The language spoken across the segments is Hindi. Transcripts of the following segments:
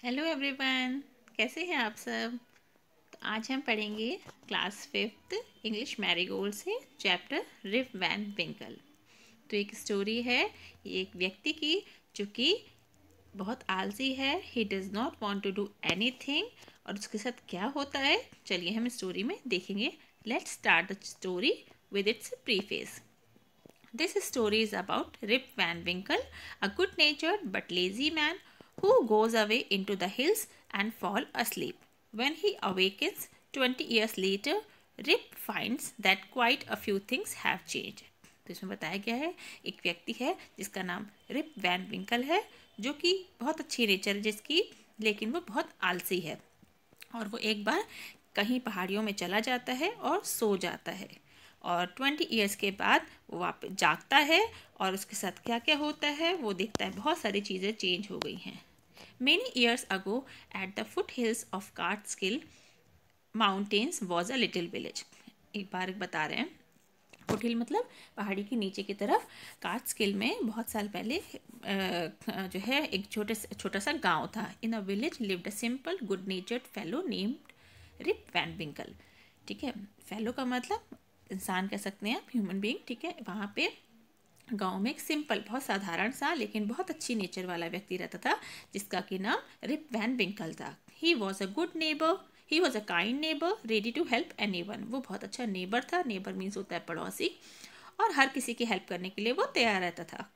हेलो एवरीवन, कैसे हैं आप सब। तो आज हम पढ़ेंगे क्लास फिफ्थ इंग्लिश मैरीगोल्ड से चैप्टर रिप वैन विंकल। तो एक स्टोरी है एक व्यक्ति की जो कि बहुत आलसी है। He does not want to do anything. और उसके साथ क्या होता है, चलिए हम स्टोरी में देखेंगे। Let's start the story with its preface. This story is about Rip Van Winkle, a good-natured but lazy man who goes away into the hills and falls asleep. When he awakens 20 years later, Rip finds that quite a few things have changed. तो इसमें बताया गया है एक व्यक्ति है जिसका नाम रिप वैन विंकल है, जो कि बहुत अच्छी नेचर है जिसकी, लेकिन वो बहुत आलसी है। और वो एक बार कहीं पहाड़ियों में चला जाता है और सो जाता है। और 20 ईयर्स के बाद वो वापस जागता है और उसके साथ क्या क्या होता है वो देखता है। बहुत सारी चीज़ें चेंज हो गई हैं। Many years ago at the foothills of Catskill mountains was a little village. एक बार बता रहे हैं, फुट हिल मतलब पहाड़ी के नीचे की तरफ। कार्टस्किल में बहुत साल पहले जो है एक छोटा सा गांव था। In a village lived a simple good natured fellow named Rip Van Winkle. ठीक है, फेलो का मतलब इंसान कह सकते हैं आप, ह्यूमन बीइंग। ठीक है, वहाँ पे गांव में एक सिंपल बहुत साधारण सा लेकिन बहुत अच्छी नेचर वाला व्यक्ति रहता था जिसका कि नाम रिप वैन विंकल था। He was a good neighbour, he was a kind neighbour ready to help anyone. वो बहुत अच्छा नेबर था। नेबर मीन्स होता है पड़ोसी, और हर किसी की हेल्प करने के लिए वो तैयार रहता था।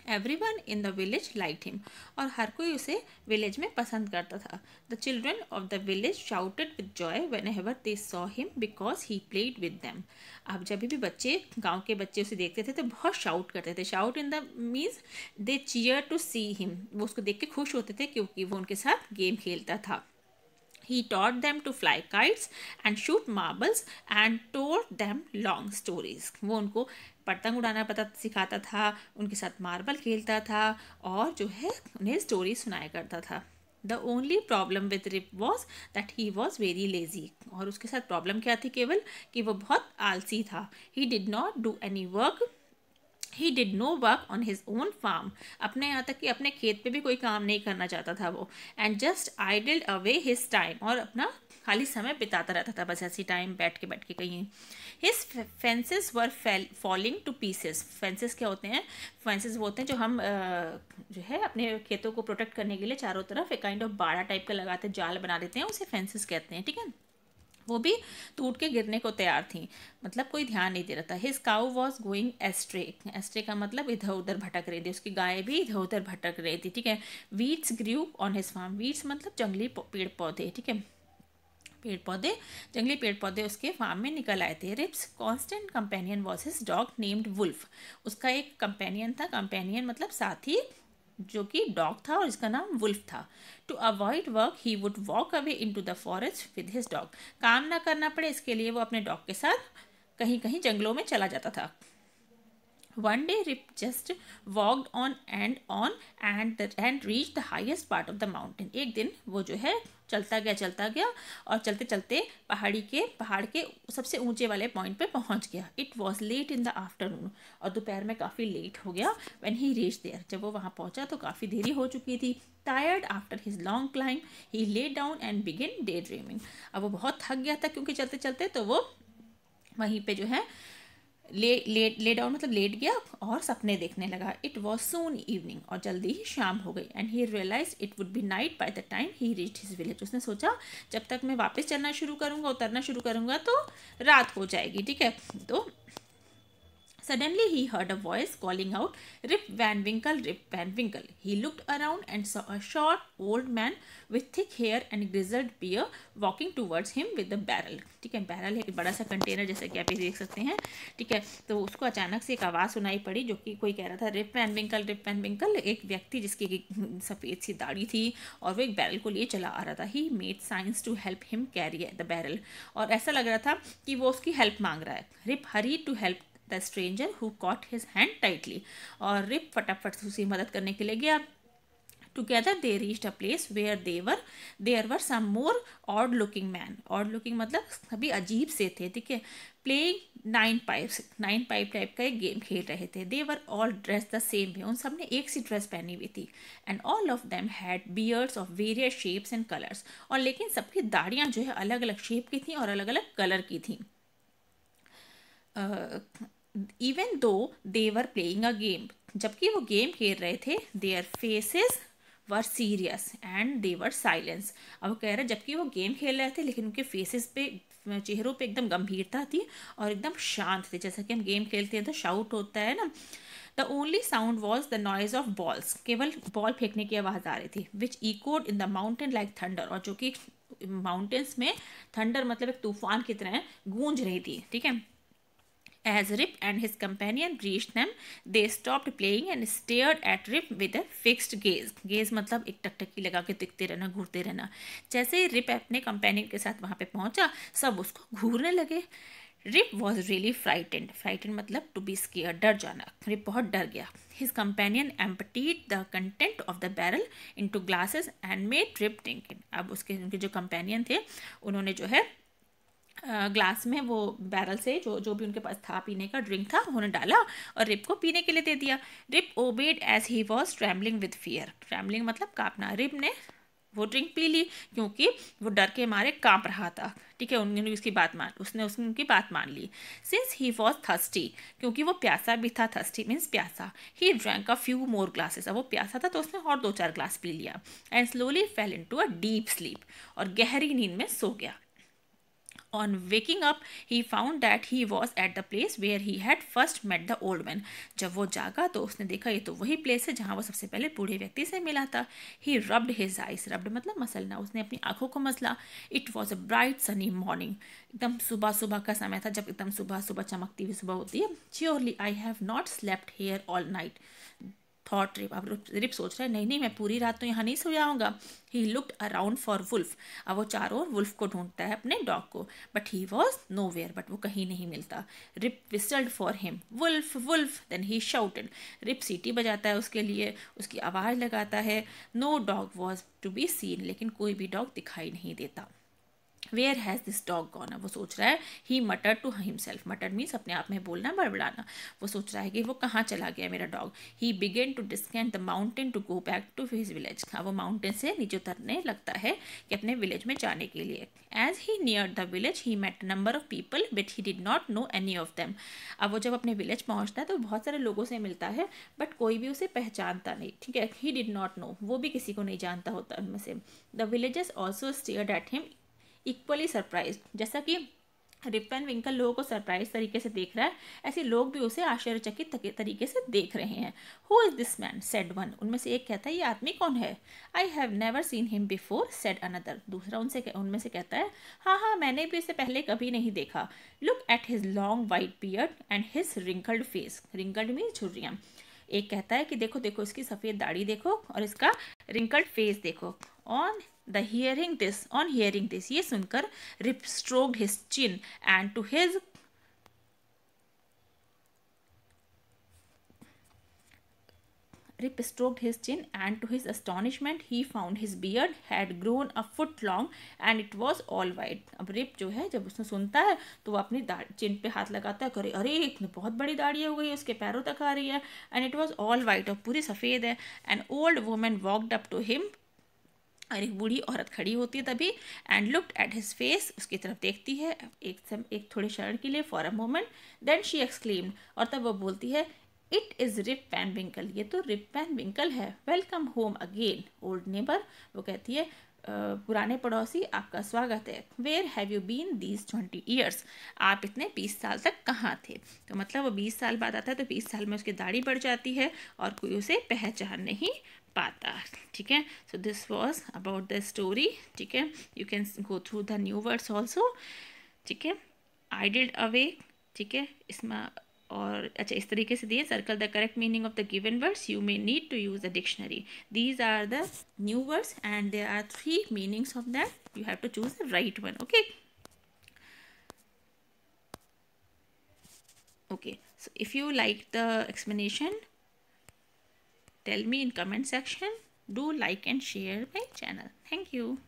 Everyone in the village liked him, और हर कोई उसे विलेज में पसंद करता था। The children of the village shouted with Joy when ever they saw him because he played with them. अब जब भी बच्चे, गांव के बच्चे उसे देखते थे तो बहुत शाउट करते थे। Shout in the means they cheer to see him. वो उसको देख के खुश होते थे क्योंकि वो उनके साथ गेम खेलता था। He taught them to fly kites and shoot marbles and told them long stories. वो उनको पतंग उड़ाना पता सिखाता था, उनके साथ मार्बल खेलता था और जो है उन्हें स्टोरी सुनाया करता था। The only problem with Rip was that he was very lazy. और उसके साथ प्रॉब्लम क्या थी केवल, कि वो बहुत आलसी था। He did not do any work, he did no work on his own farm. अपने यहाँ तक कि अपने खेत पे भी कोई काम नहीं करना चाहता था वो। And just idled away his time, और अपना खाली समय बिताता रहता था बस ऐसी टाइम बैठ के कहीं। हिज फेंसेस वर फॉलिंग टू पीसेस। फेंसेस क्या होते हैं? फेंसेस वो होते हैं जो हम जो है अपने खेतों को प्रोटेक्ट करने के लिए चारों तरफ एक काइंड ऑफ बाड़ा टाइप का लगाते हैं, जाल बना देते हैं, उसे फेंसेस कहते हैं। ठीक है, वो भी टूट के गिरने को तैयार थी, मतलब कोई ध्यान नहीं दे रहा था। His cow was going ashtray. Ashtray का मतलब इधर उधर भटक रही थी, उसकी गाय भी इधर उधर भटक रही थी। ठीक है, weeds grew on his farm. Weeds मतलब जंगली पेड़ पौधे। ठीक है, पेड़ पौधे, जंगली पेड़ पौधे उसके फार्म में निकल आए थे। Rip's constant companion was his dog named Wolf. उसका एक कंपेनियन था, कंपेनियन मतलब साथी, जो कि डॉग था और इसका नाम वुल्फ था। To avoid work he would walk away into the forest with his dog. काम ना करना पड़े इसके लिए वो अपने डॉग के साथ कहीं कहीं जंगलों में चला जाता था। One day Rip just walked on and reached the highest part of the mountain. एक दिन वो जो है चलता गया और चलते चलते पहाड़ के सबसे ऊंचे वाले पॉइंट पे पहुंच गया। It was late in the afternoon, और दोपहर में काफ़ी लेट हो गया। व्हेन ही रीच देयर, जब वो वहाँ पहुंचा तो काफ़ी देरी हो चुकी थी। Tired after his long climb he lay down and begin day dreaming. अब वो बहुत थक गया था क्योंकि चलते चलते, तो वो वहीं पे जो है ले डाउन मतलब लेट गया और सपने देखने लगा। इट वॉज सून इवनिंग, और जल्दी ही शाम हो गई। And he realise it would be night by the time he reach his village. उसने सोचा जब तक मैं वापस चलना शुरू करूंगा, उतरना शुरू करूंगा तो रात हो जाएगी। ठीक है, तो suddenly he heard a voice calling out, Rip Van Winkle, Rip Van Winkle. He looked around and saw a short old man with thick hair and grizzled beard walking towards him with a barrel. ठीक है, बैरल है एक बड़ा सा कंटेनर जैसा कि आप ये देख सकते हैं। ठीक है, तो उसको अचानक से एक आवाज़ सुनाई पड़ी जो कि कोई कह रहा था, रिप वैन विंकल, रिप वैन विंकल। एक व्यक्ति जिसकी सफ़ेद सी दाढ़ी थी और वो एक बैरल को लिए चला आ रहा था। He made signs to help him carry the barrel, और ऐसा लग रहा था कि वो उसकी हेल्प मांग रहा है। Rip hurry to help the stranger who caught his hand tightly, और रिप फटाफट से उसकी मदद करने के लिए गया। Together they reached a place where there were some more odd looking man. Odd looking मतलब सभी अजीब से थे। ठीक है, प्लेइंग 9 पाइप टाइप का एक गेम खेल रहे थे. They were all dress the same way. उन सब ने एक सी ड्रेस पहनी हुई थी. And all of them had beards of various shapes and colours. और लेकिन सबकी दाढ़ियाँ जो है अलग अलग शेप की थी और अलग अलग कलर की थी. Even though they were playing a game. जबकि वो गेम खेल रहे थे, their faces were serious and they were silence. अब वो कह रहे जबकि वो गेम खेल रहे थे लेकिन उनके फेसेस पे, चेहरों पे एकदम गंभीरता थी और एकदम शांत थे. जैसा कि हम गेम खेलते हैं तो शाउट होता है ना. The only sound was the noise of balls. केवल बॉल फेंकने की आवाज़ आ रही थी. Which echoed in the mountain like thunder. और जो कि माउंटेन्स में थंडर मतलब एक तूफान की तरह गूंज रही थी. ठीक है. As Rip and his companion reached them, they stopped playing and stared at Rip with a fixed gaze. Gaze मतलब एक टकटकी लगा के दिखते रहना, घूरते रहना. जैसे ही रिप अपने कंपेनियन के साथ वहाँ पे पहुँचा, सब उसको घूरने लगे. Rip was really frightened. Frightened मतलब टू बी स्केयर, डर जाना. रिप बहुत डर गया. His companion emptied the content of the barrel into glasses and made Rip drink it. अब उनके जो कंपेनियन थे उन्होंने जो है ग्लास में वो बैरल से जो भी उनके पास था पीने का ड्रिंक था उन्होंने डाला और रिप को पीने के लिए दे दिया. Rip obeyed as he was trembling with fear. Trembling मतलब कांपना. रिप ने वो ड्रिंक पी ली क्योंकि वो डर के मारे कांप रहा था. ठीक है. उन्होंने उसने उनकी बात मान ली. सिंस ही वॉज थर्स्टी, क्योंकि वो प्यासा भी था. थर्स्टी मीन्स प्यासा. He drank a few more glasses. अब वो प्यासा था तो उसने और 2-4 ग्लास पी लिया. And slowly fail into a deep sleep. और गहरी नींद में सो गया. On waking up, he found that he was at the place where he had first met the old man. जब वो जागा तो उसने देखा ये तो वही प्लेस है जहाँ वो सबसे पहले बूढ़े व्यक्ति से मिला था. He rubbed his eyes. rubbed मतलब मसलना. उसने अपनी आंखों को मसला. It was a bright sunny morning. एकदम सुबह सुबह का समय था जब एकदम सुबह सुबह चमकती हुई सुबह होती है. Surely I have not slept here all night. Thought Rip. अब रिप सोच रहा है नहीं नहीं मैं पूरी रात तो यहाँ नहीं सो जाऊँगा. He looked around for Wolf. अब वो चारों ओर वुल्फ को ढूंढता है अपने डॉग को. But he was nowhere. बट वो कहीं नहीं मिलता. Rip whistled for him. Wolf wolf. Then he shouted. Rip सीटी बजाता है उसके लिए, उसकी आवाज़ लगाता है. No dog was to be seen. लेकिन कोई भी डॉग दिखाई नहीं देता. Where has this dog gone. वो सोच रहा है. ही मटर टू हिमसेल्फ. मटर मीन्स अपने आप में बोलना, बड़बड़ाना. वो सोच रहा है कि वो कहाँ चला गया मेरा dog. He began to descend the mountain to go back to his village. अब वो माउंटेन से नीचे उतरने लगता है कि अपने विलेज में जाने के लिए. As he near the village he met number of people but he did not know any of them. अब वो जब अपने विलेज पहुँचता है तो बहुत सारे लोगों से मिलता है बट कोई भी उसे पहचानता नहीं. ठीक है. ही डिड नॉट नो. वो भी किसी को नहीं जानता होता उनमें से. The villagers also stared at him equally surprise. जैसा कि रिप एंड विंकल लोगों को सरप्राइज तरीके से देख रहा है, ऐसे लोग भी उसे आश्चर्यचकित तरीके से देख रहे हैं. Who is this man said one. उनमें से एक कहता है ये आदमी कौन है. I have never seen him before said another. दूसरा उनमें से कहता है हाँ मैंने भी इसे पहले कभी नहीं देखा. Look at his long white beard and his wrinkled face. Wrinkled means झुर्रियाँ. एक कहता है कि देखो देखो इसकी सफ़ेद दाढ़ी देखो और इसका रिंकल्ड फेस देखो. ऑन hearing this, ये सुनकर rib stroked his chin and to his Rip stroked his chin and to his astonishment he found his beard had grown a foot long and it was all white. अब रिप जो है जब उसने सुनता है तो वो अपनी चिन पे हाथ लगाता है. करे अरे बहुत बड़ी दाढ़ी हो गई है, उसके पैरों तक आ रही है. And it was all white. और पूरी सफ़ेद है. An old woman walked up to him. और एक बूढ़ी औरत खड़ी होती है तभी. And looked at his face. उसकी तरफ देखती है एक थोड़े क्षण के लिए, for a moment. Then she exclaimed. और तब वो बोलती है it is Rip Van Winkle. ये तो रिप वैन विंकल है. Welcome home again old neighbour. वो कहती है पुराने पड़ोसी आपका स्वागत है. Where have you been these 20 years. आप इतने 20 साल तक कहाँ थे. तो मतलब वो 20 साल बाद आता है तो 20 साल में उसकी दाढ़ी बढ़ जाती है और कोई उसे पहचान नहीं पाता. ठीक है. So this was about the story. ठीक है. You can go through the new words also. ठीक है. Idled away. ठीक है. इसमें और अच्छा इस तरीके से दिए. Circle the correct meaning of the given words. You may need to use the dictionary. These are the new words and there are 3 meanings of that. You have to choose the right one. Okay. Okay, so if you like the explanation, tell me in comment section. Do like and share my channel. Thank you.